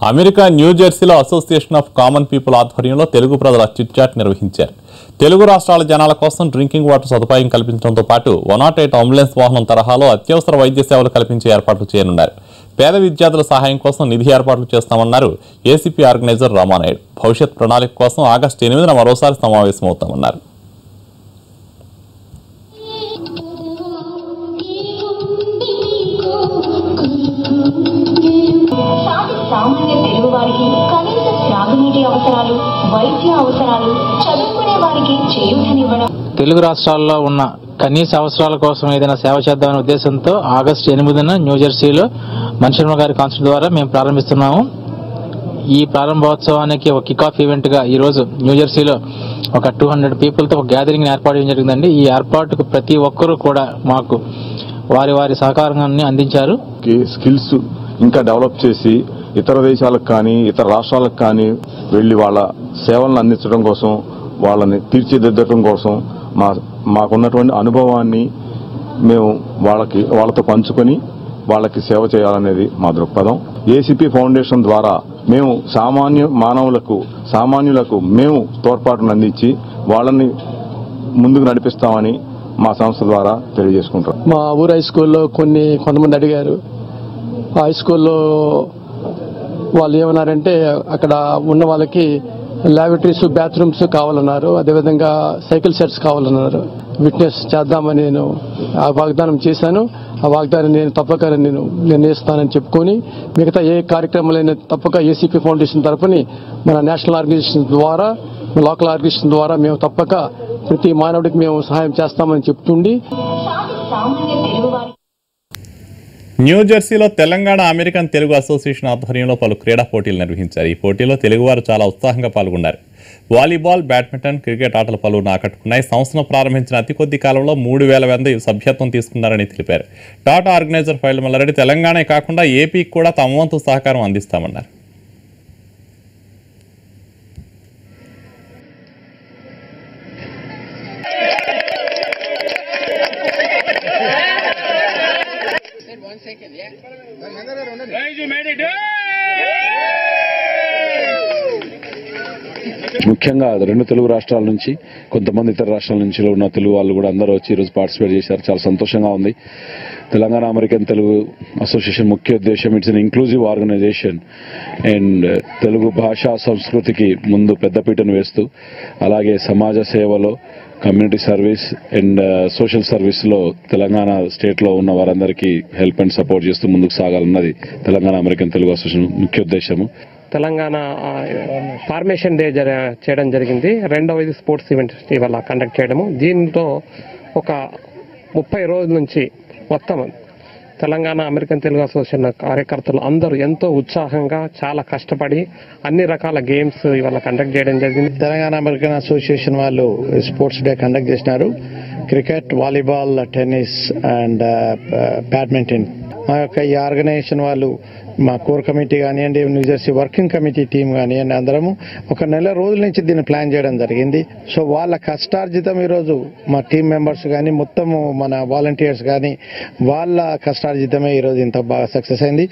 America న్యూజెర్సీలో association of common people ఆధ్వర్యంలో తెలుగు ప్రజల చిట్చాట్ నిర్వహించారు. తెలుగు రాష్ట్రాల జనాల కోసం డ్రింకింగ్ వాటర్ సదుపాయం కల్పించడంతో పాటు 108 అంబులెన్స్ వాహనం తరహాలో అత్యవసర వైద్య సేవలు కల్పించే ఏర్పాట్లు చేయనున్నారు. పేద విద్యార్థుల సహాయం కోసం నిధి ఏర్పాట్లు చేస్తామన్నారు ఏసీపీ ఆర్గనైజర్ రామానాయుడు. భవిష్యత్ ప్రణాళిక కోసం ఆగస్టు 8న మరోసారి సమావేశమవుతామన్నారు. సామాన్య తెలుగు వారికి కనీస త్రాగునీటి అవసరాలు, వైద్య అవసరాలు, చదువుకునే వారికి చేయూతనివ్వడం. తెలుగు రాష్ట్రాల్లో ఉన్న కనీస అవసరాల కోసం ఏదైనా సేవ చేద్దామనే ఉద్దేశంతో ఆగస్టు 8న న్యూజెర్సీలో మణిశర్మ గారి కాన్సెప్ట్ ద్వారా మేము ప్రారంభిస్తున్నాము. ఈ ప్రారంభోత్సవానికి ఒక కిక్ ఆఫ్ ఈవెంట్గా ఈరోజు న్యూజెర్సీలో ఒక 200 పీపుల్తో ఒక గ్యాదరింగ్ ఏర్పాటు చేయడం జరిగిందండి. ఈ ఏర్పాటుకు ప్రతి ఒక్కరూ కూడా మాకు వారి వారి సహకారాన్ని అందించారు. స్కిల్స్ ఇంకా డెవలప్ చేసి ఇతర దేశాలకు కానీ ఇతర రాష్ట్రాలకు కానీ వెళ్లి వాళ్ళ సేవలను అందించడం కోసం, వాళ్ళని తీర్చిదిద్దడం కోసం మాకున్నటువంటి అనుభవాన్ని మేము వాళ్ళతో పంచుకొని వాళ్ళకి సేవ చేయాలనేది మా దృక్పథం. ఏసీపీ ఫౌండేషన్ ద్వారా మేము సామాన్యులకు మేము తోడ్పాటును అందించి వాళ్ళని ముందుకు నడిపిస్తామని మా సంస్థ ద్వారా తెలియజేసుకుంటాం. మా ఊరు హై స్కూల్లో కొంతమంది అడిగారు. హై స్కూల్లో వాళ్ళు ఏమన్నారంటే అక్కడ ఉన్న వాళ్ళకి ల్యాబొరేటరీస్, బాత్రూమ్స్ కావాలన్నారు. అదేవిధంగా సైకిల్ సెట్స్ కావాలన్నారు. విట్నెస్ చేద్దామని నేను ఆ వాగ్దానం చేశాను. ఆ వాగ్దానం నేను తప్పక నిర్ణయిస్తానని చెప్పుకొని మిగతా ఏ కార్యక్రమాలైనా తప్పక ఏసీపీ ఫౌండేషన్ తరఫుని మన నేషనల్ ఆర్గనైజేషన్ ద్వారా, లోకల్ ఆర్గనైజేషన్ ద్వారా మేము తప్పక ప్రతి మానవుడికి మేము సహాయం చేస్తామని చెప్తుండి న్యూజెర్సీలో తెలంగాణ అమెరికన్ తెలుగు అసోసియేషన్ ఆధ్వర్యంలో పలు క్రీడా పోటీలు నిర్వహించారు. ఈ పోటీలో తెలుగువారు చాలా ఉత్సాహంగా పాల్గొన్నారు. వాలీబాల్, బ్యాడ్మింటన్, క్రికెట్ ఆటలు పలువురు ఆకట్టుకున్నాయి. సంస్థను ప్రారంభించిన అతి కొద్ది కాలంలో 3000 మంది సభ్యత్వం తీసుకున్నారని తెలిపారు. టాటా ఆర్గనైజర్ ఫైల్ మల్లారెడ్డి తెలంగాణే కాకుండా ఏపీకి కూడా తమ వంతు సహకారం అందిస్తామన్నారు. ముఖ్యంగా 2 తెలుగు రాష్ట్రాల నుంచి, కొంతమంది ఇతర రాష్ట్రాల నుంచి ఉన్న తెలుగు వాళ్ళు కూడా అందరూ వచ్చి ఈరోజు పార్టిసిపేట్ చేశారు. చాలా సంతోషంగా ఉంది. తెలంగాణ అమెరికన్ తెలుగు అసోసియేషన్ ముఖ్య ఉద్దేశం it's an inclusive organisation and Telugu భాషా సంస్కృతికి ముందు పెద్దపీటను వేస్తూ, అలాగే సమాజ సేవలో, కమ్యూనిటీ సర్వీస్ అండ్ సోషల్ సర్వీస్లో తెలంగాణ స్టేట్లో ఉన్న వారందరికీ హెల్ప్ అండ్ సపోర్ట్ చేస్తూ ముందుకు సాగాలన్నది తెలంగాణ అమెరికన్ తెలుగు అసోసియేషన్ ముఖ్య ఉద్దేశము. తెలంగాణ ఫార్మేషన్ డే చేయడం జరిగింది. 2వ స్పోర్ట్స్ ఈవెంట్ ఇవాళ కండక్ట్ చేయడము. దీంతో ఒక 30 రోజుల నుంచి మొత్తం తెలంగాణ అమెరికన్ తెలుగు అసోసియేషన్ కార్యకర్తలు అందరూ ఎంతో ఉత్సాహంగా చాలా కష్టపడి అన్ని రకాల గేమ్స్ ఇవాళ కండక్ట్ చేయడం జరిగింది. తెలంగాణ అమెరికన్ అసోసియేషన్ వాళ్ళు స్పోర్ట్స్ డే కండక్ట్ చేసినారు. Cricket, volleyball, tennis and badminton. మా యొక్క ఈ ఆర్గనైజేషన్ వాళ్ళు, మా కోర్ కమిటీ కానివ్వండి, న్యూజెర్సీ వర్కింగ్ కమిటీ టీం కానివ్వండి, అందరము ఒక నెల రోజుల నుంచి దీన్ని ప్లాన్ చేయడం జరిగింది. సో వాళ్ళ కష్టార్జితం ఈరోజు మా టీం మెంబర్స్ కానీ, మొత్తము మన వాలంటీర్స్ కానీ, వాళ్ళ కష్టార్జితమే ఈరోజు ఇంత బాగా సక్సెస్ అయింది.